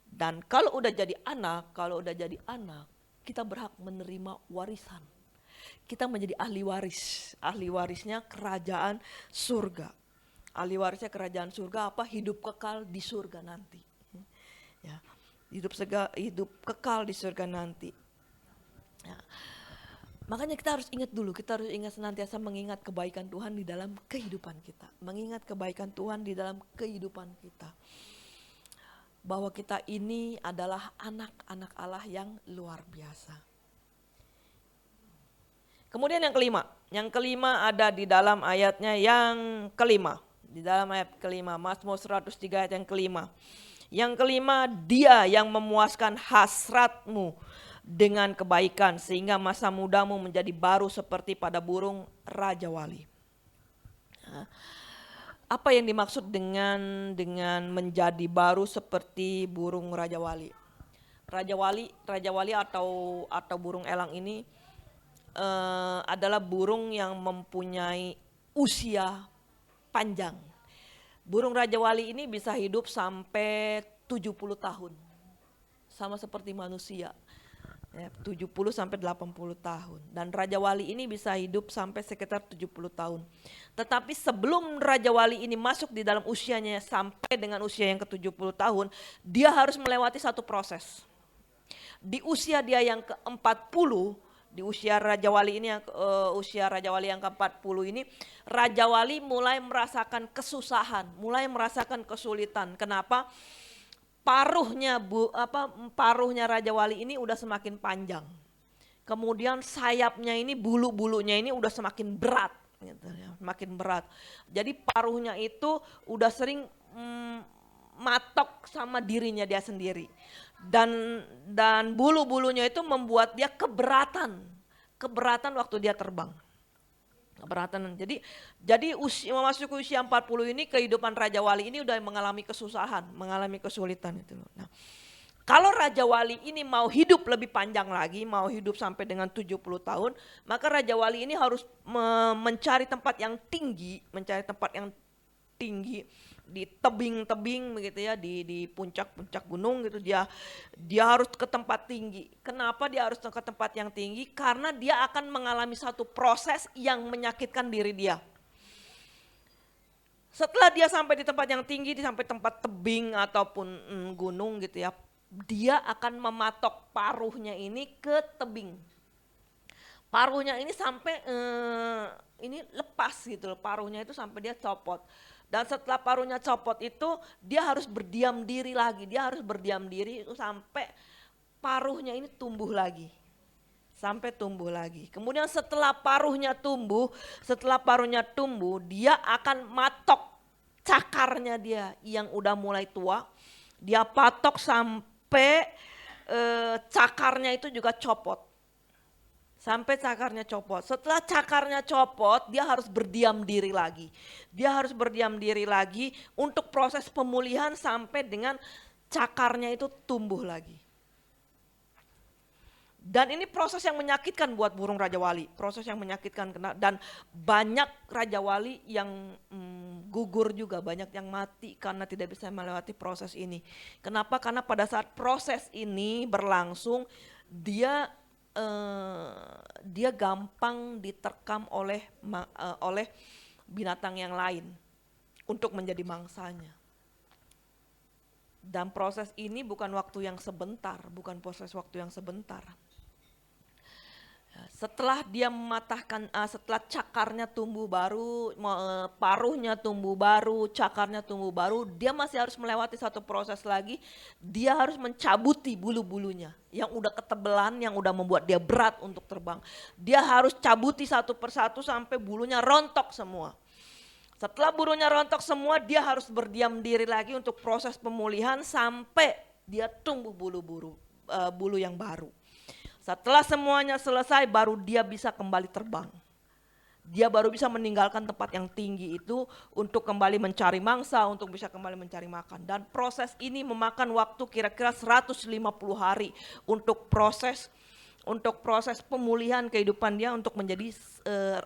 Dan kalau udah jadi anak, kita berhak menerima warisan. Kita menjadi ahli warisnya kerajaan surga. Ahli warisnya kerajaan surga apa? Hidup kekal di surga nanti. Ya, hidup kekal di surga nanti. Ya. Makanya kita harus ingat dulu, kita harus senantiasa mengingat kebaikan Tuhan di dalam kehidupan kita. Mengingat kebaikan Tuhan di dalam kehidupan kita. Bahwa kita ini adalah anak-anak Allah yang luar biasa. Kemudian yang kelima ada di dalam ayatnya yang kelima. Di dalam ayat kelima, Mazmur 103 ayat yang kelima. Yang kelima, Dia yang memuaskan hasratmu dengan kebaikan, sehingga masa mudamu menjadi baru seperti pada burung Raja Wali. Nah, Apa yang dimaksud dengan menjadi baru seperti burung Raja Wali? Raja Wali atau burung elang ini adalah burung yang mempunyai usia panjang. Burung Raja Wali ini bisa hidup sampai 70 tahun. Sama seperti manusia. Ya, 70 sampai 80 tahun. Dan Raja Wali ini bisa hidup sampai sekitar 70 tahun. Tetapi sebelum Raja Wali ini masuk di dalam usianya sampai dengan usia yang ke-70 tahun, dia harus melewati satu proses. Di usia dia yang ke-40, di usia Raja Wali ini usia Raja Wali yang ke-40 ini, Raja Wali mulai merasakan kesusahan, mulai merasakan kesulitan. Kenapa? Paruhnya Raja Wali ini udah semakin panjang. Kemudian sayapnya ini, bulu-bulunya ini udah semakin berat, gitu ya, makin berat. Jadi paruhnya itu udah sering matok sama dirinya dia sendiri. Dan bulu-bulunya itu membuat dia keberatan waktu dia terbang. Keberatan. Jadi memasuki usia 40 ini kehidupan Raja Wali ini udah mengalami kesusahan, mengalami kesulitan itu. Nah, kalau Raja Wali ini mau hidup lebih panjang lagi, mau hidup sampai dengan 70 tahun, maka Raja Wali ini harus mencari tempat yang tinggi, di tebing-tebing begitu ya, di puncak-puncak gunung gitu. Dia harus ke tempat tinggi. Kenapa dia harus ke tempat yang tinggi? Karena dia akan mengalami satu proses yang menyakitkan diri dia. Setelah dia sampai di tempat yang tinggi, sampai tempat tebing ataupun gunung gitu ya, dia akan mematok paruhnya ini ke tebing. Paruhnya ini sampai ini lepas gitu loh, paruhnya itu sampai dia copot. Dan setelah paruhnya copot itu dia harus berdiam diri lagi, itu sampai paruhnya ini tumbuh lagi. Kemudian setelah paruhnya tumbuh, dia akan matok cakarnya dia yang udah mulai tua. Dia patok sampai cakarnya itu juga copot. Setelah cakarnya copot, dia harus berdiam diri lagi. Untuk proses pemulihan sampai dengan cakarnya itu tumbuh lagi. Dan ini proses yang menyakitkan buat burung Raja Wali, dan banyak Raja Wali yang gugur juga, banyak yang mati karena tidak bisa melewati proses ini. Kenapa? Karena pada saat proses ini berlangsung, dia gampang diterkam oleh binatang yang lain untuk menjadi mangsanya. Dan proses ini bukan proses waktu yang sebentar. Setelah dia mematahkan, setelah cakarnya tumbuh baru, paruhnya tumbuh baru, cakarnya tumbuh baru, dia masih harus melewati satu proses lagi. Dia harus mencabuti bulu-bulunya yang udah ketebelan, yang udah membuat dia berat untuk terbang. Dia harus cabuti satu persatu sampai bulunya rontok semua. Setelah bulunya rontok semua, dia harus berdiam diri lagi untuk proses pemulihan sampai dia tumbuh bulu yang baru. Setelah semuanya selesai, baru dia bisa kembali terbang. Dia baru bisa meninggalkan tempat yang tinggi itu untuk kembali mencari mangsa, untuk bisa kembali mencari makan. Dan proses ini memakan waktu kira-kira 150 hari untuk proses pemulihan kehidupan dia untuk menjadi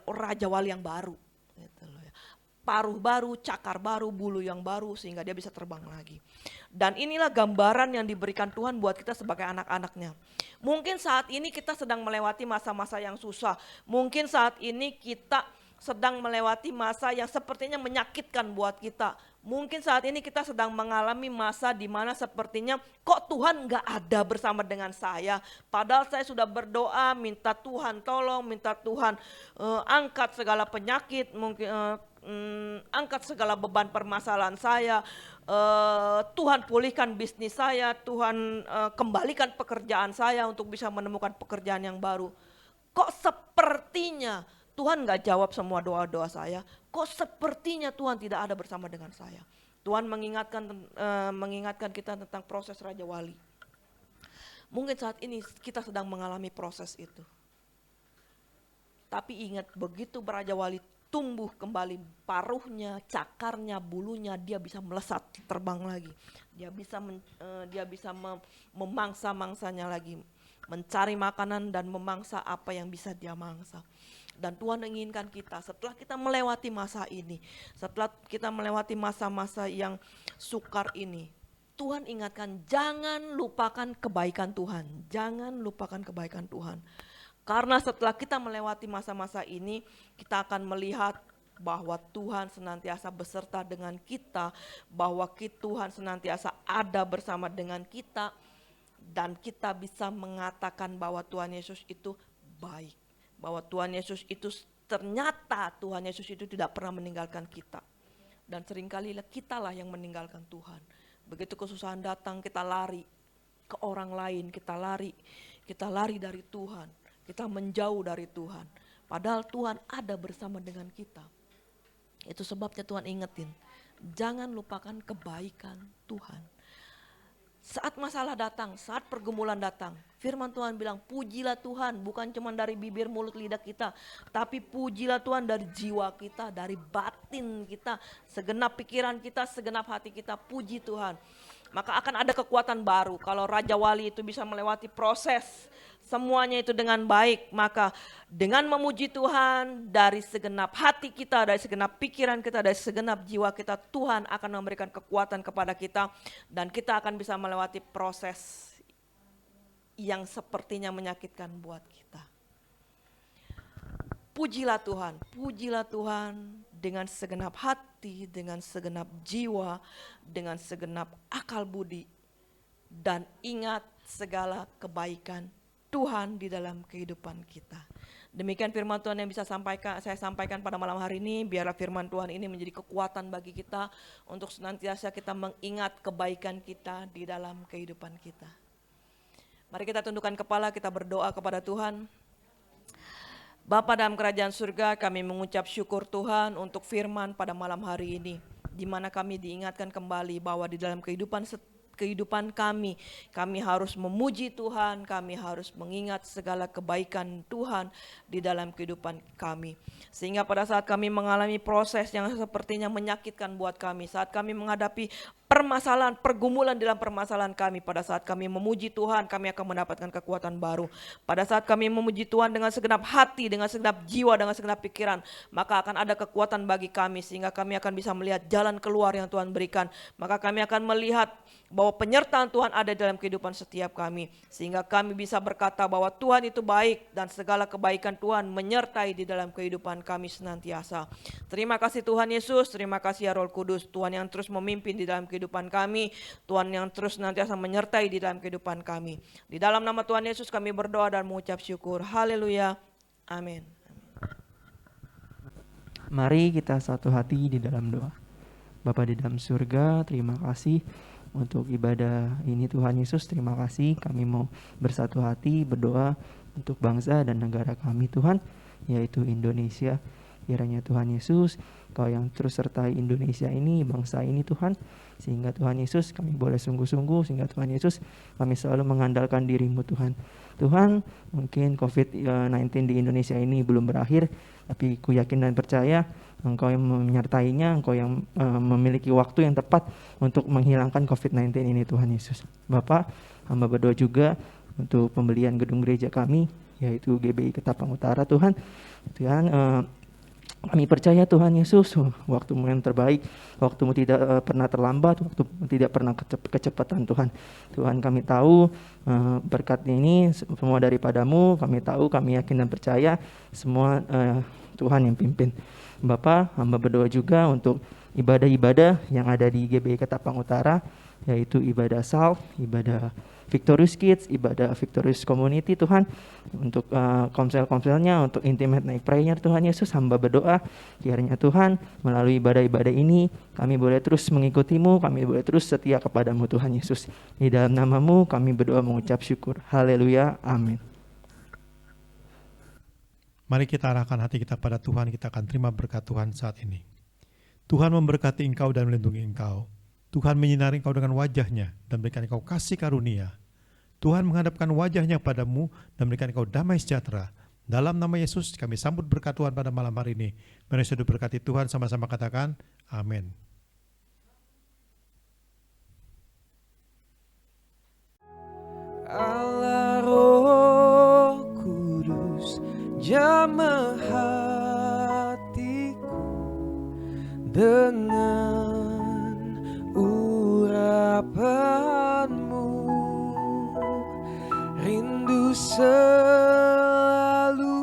Raja Wali yang baru. Gitu loh ya. Paruh baru, cakar baru, bulu yang baru, sehingga dia bisa terbang lagi. Dan inilah gambaran yang diberikan Tuhan buat kita sebagai anak-anaknya. Mungkin saat ini kita sedang melewati masa-masa yang susah. Mungkin saat ini kita sedang melewati masa yang sepertinya menyakitkan buat kita. Mungkin saat ini kita sedang mengalami masa di mana sepertinya kok Tuhan gak ada bersama dengan saya. Padahal saya sudah berdoa, minta Tuhan tolong, minta Tuhan angkat segala penyakit, mungkin angkat segala beban permasalahan saya. Tuhan pulihkan bisnis saya, Tuhan kembalikan pekerjaan saya untuk bisa menemukan pekerjaan yang baru. Kok sepertinya Tuhan gak jawab semua doa-doa saya, kok sepertinya Tuhan tidak ada bersama dengan saya. Tuhan mengingatkan kita tentang proses Raja Wali. Mungkin saat ini kita sedang mengalami proses itu. Tapi ingat, begitu Raja Wali tumbuh kembali paruhnya, cakarnya, bulunya, dia bisa melesat terbang lagi. Dia bisa memangsa-mangsanya lagi, mencari makanan dan memangsa apa yang bisa dia mangsa. Dan Tuhan menginginkan kita setelah kita melewati masa ini, setelah kita melewati masa-masa yang sukar ini, Tuhan ingatkan jangan lupakan kebaikan Tuhan, jangan lupakan kebaikan Tuhan. Karena setelah kita melewati masa-masa ini, kita akan melihat bahwa Tuhan senantiasa beserta dengan kita, bahwa Tuhan senantiasa ada bersama dengan kita, dan kita bisa mengatakan bahwa Tuhan Yesus itu baik, bahwa Tuhan Yesus itu ternyata Tuhan Yesus itu tidak pernah meninggalkan kita. Dan seringkali kitalah yang meninggalkan Tuhan. Begitu kesusahan datang, kita lari ke orang lain, kita lari dari Tuhan, kita menjauh dari Tuhan. Padahal Tuhan ada bersama dengan kita. Itu sebabnya Tuhan ingetin, jangan lupakan kebaikan Tuhan. Saat masalah datang, saat pergumulan datang, firman Tuhan bilang pujilah Tuhan, bukan cuma dari bibir, mulut, lidah kita, tapi pujilah Tuhan dari jiwa kita, dari batin kita, segenap pikiran kita, segenap hati kita, puji Tuhan. Maka akan ada kekuatan baru. Kalau Raja Wali itu bisa melewati proses semuanya itu dengan baik, maka dengan memuji Tuhan dari segenap hati kita, dari segenap pikiran kita, dari segenap jiwa kita, Tuhan akan memberikan kekuatan kepada kita dan kita akan bisa melewati proses yang sepertinya menyakitkan buat kita. Pujilah Tuhan dengan segenap hati, dengan segenap jiwa, dengan segenap akal budi, dan ingat segala kebaikan Tuhan di dalam kehidupan kita. Demikian firman Tuhan yang bisa saya sampaikan pada malam hari ini. Biarlah firman Tuhan ini menjadi kekuatan bagi kita untuk senantiasa kita mengingat kebaikan kita di dalam kehidupan kita. Mari kita tundukkan kepala, kita berdoa kepada Tuhan. Bapa dalam kerajaan surga, kami mengucap syukur Tuhan untuk firman pada malam hari ini, di mana kami diingatkan kembali bahwa di dalam kehidupan kami harus memuji Tuhan, kami harus mengingat segala kebaikan Tuhan di dalam kehidupan kami. Sehingga pada saat kami mengalami proses yang sepertinya menyakitkan buat kami, saat kami menghadapi permasalahan, pergumulan dalam permasalahan kami, pada saat kami memuji Tuhan, kami akan mendapatkan kekuatan baru. Pada saat kami memuji Tuhan dengan segenap hati, dengan segenap jiwa, dengan segenap pikiran, maka akan ada kekuatan bagi kami, sehingga kami akan bisa melihat jalan keluar yang Tuhan berikan. Maka kami akan melihat bahwa penyertaan Tuhan ada dalam kehidupan setiap kami, sehingga kami bisa berkata bahwa Tuhan itu baik dan segala kebaikan Tuhan menyertai di dalam kehidupan kami senantiasa. Terima kasih Tuhan Yesus, terima kasih ya Roh Kudus, Tuhan yang terus memimpin di dalam kehidupan kami, Tuhan yang terus senantiasa menyertai di dalam kehidupan kami. Di dalam nama Tuhan Yesus kami berdoa dan mengucap syukur. Haleluya. Amin. Mari kita satu hati di dalam doa. Bapa di dalam surga, terima kasih untuk ibadah ini Tuhan Yesus. Terima kasih kami mau bersatu hati berdoa untuk bangsa dan negara kami Tuhan, yaitu Indonesia. Kiranya Tuhan Yesus, Kau yang terus sertai Indonesia ini, bangsa ini Tuhan, sehingga Tuhan Yesus kami boleh sungguh-sungguh, sehingga Tuhan Yesus kami selalu mengandalkan diri-Mu Tuhan. Tuhan, mungkin COVID-19 di Indonesia ini belum berakhir, tapi ku yakin dan percaya Engkau yang menyertainya, Engkau yang memiliki waktu yang tepat untuk menghilangkan COVID-19 ini Tuhan Yesus. Bapak, hamba berdoa juga untuk pembelian gedung gereja kami, yaitu GBI Ketapang Utara Tuhan. Tuhan, kami percaya Tuhan Yesus, waktu-Mu yang terbaik, waktu-Mu tidak pernah terlambat, waktu-Mu tidak pernah kecepatan Tuhan. Tuhan, kami tahu berkat ini semua daripada-Mu, kami tahu, kami yakin dan percaya semua Tuhan yang pimpin. Bapak, hamba berdoa juga untuk ibadah-ibadah yang ada di GBI Ketapang Utara, yaitu ibadah Salt, ibadah Victorious Kids, ibadah Victorious Community Tuhan, untuk komsel-komselnya, untuk Intimate Night Prayer Tuhan Yesus, hamba berdoa kiranya Tuhan melalui ibadah-ibadah ini kami boleh terus mengikuti-Mu, kami boleh terus setia kepada-Mu Tuhan Yesus. Di dalam nama-Mu kami berdoa mengucap syukur. Haleluya, amin. Mari kita arahkan hati kita pada Tuhan, kita akan terima berkat Tuhan saat ini. Tuhan memberkati engkau dan melindungi engkau. Tuhan menyinari engkau dengan wajah-Nya dan berikan engkau kasih karunia. Tuhan menghadapkan wajah-Nya padamu dan berikan engkau damai sejahtera. Dalam nama Yesus kami sambut berkat Tuhan pada malam hari ini. Mari sudah berkati Tuhan, sama-sama katakan amin. Allah Roh Kudus jamah hatiku dengan urapanmu, rindu selalu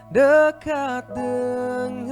dekat dengan